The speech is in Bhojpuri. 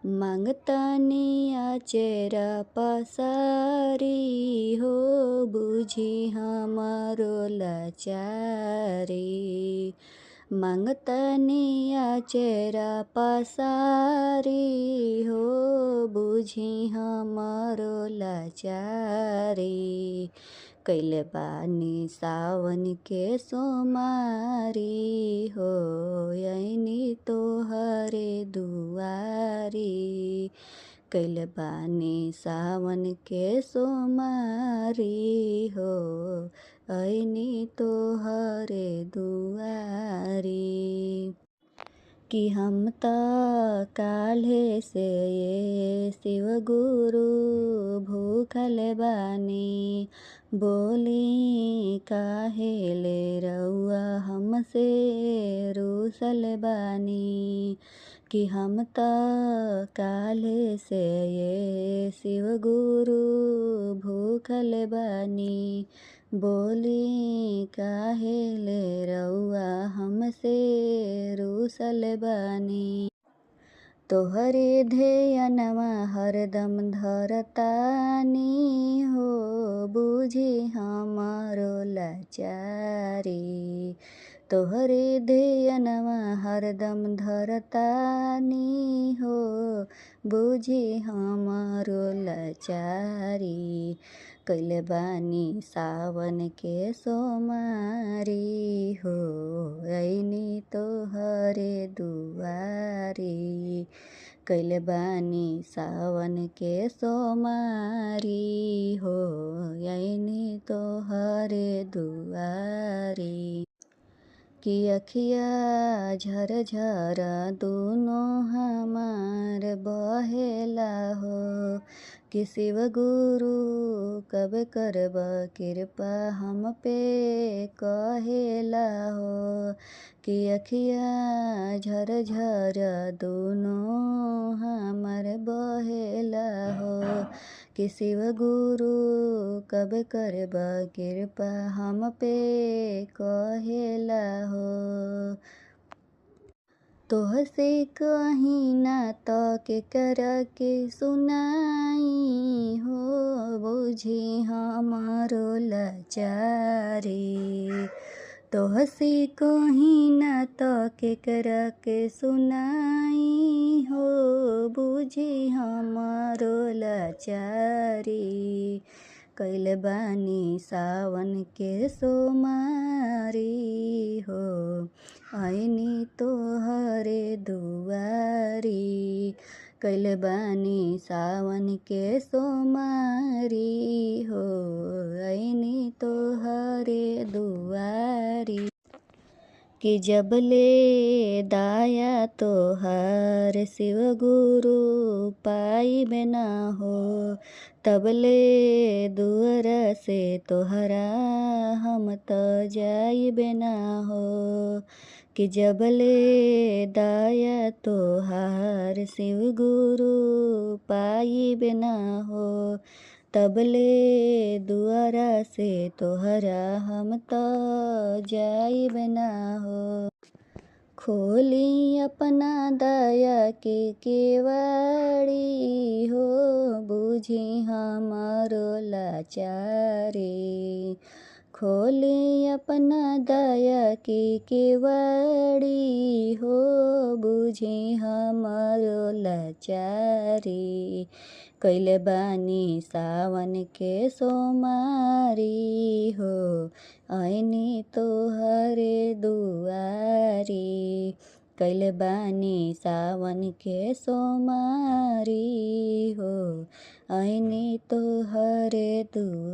मांगतानी आचेरा पसारी हो, बुझी हमारो लाचारी। मांगतानी आचेरा पसारी हो, बुझी हमारो लाचारी। कैले बानी सावन के सोमारी हो, यैनी तोहरे दुआरी। कैले बानी सावन के सोमारी हो, ऐनी तोहरे दुआरी। कि हम त काल्हे से ये शिव गुरु भूखल बानी। बोली काहे ले रउआ हमसे रूसल बानी। कि हम त काल्हे से ये शिव गुरु भूखल बानी। बोली काहे ले रउआ हमसे रूसल बानी। तोहरे ध्येयनवा हरदम धरतानी हो, बुझी हमारो लाचारी। तोहरे ध्येयनवा हरदम धरतानी हो, बुझी हमारो लाचारी। कैले बानी सावन के सोमारी हो, ऐनी तोहरे दुआरी। कैले बानी सावन के सोमारी हो, ऐनी तोहरे दुआरी। कि अखिया झरझर दोनों हमार बहेला हो। कि शिव गुरु कब करब कृपा हम पे कहेला हो। कि अखिया झरझर दोनों हमार बहेला हो। कि शिव गुरु कब करब कृपा हम पे कहेला हो। तोहसे कहीं ना तो केकरा के सुनाई हो, बुझी हमारो लाचारी। तोहसे कहीं ना तो केकरा के सुनाई हो, बुझी हमारो लाचारी। कैले बानी सावन के सोमारी हो, ऐनी तोहरे दुआरी। कैले बानी सावन के सोमारी हो, ऐनी तोहरे दुआरी। कि जबले दाया तोहार शिव गुरु पाइबे ना हो, तबले दुअरा से तोहरा हम त जाइबे ना हो। कि जबले दाया तोहार शिव गुरु पाइबे ना हो, तबले दुआरा से तोहरा हम त जाइबे ना हो। खोली अपना दया के केवाड़ी हो, बुझी हमारो लाचारी। खोली अपना दया के केवाड़ी हो, बुझी हमारो लाचारी। कैले बानी सावन के सोमारी हो, ऐनी तोहरे दुआरी। कैले बानी सावन के सोमारी हो, ऐनी तोहरे दुआरी।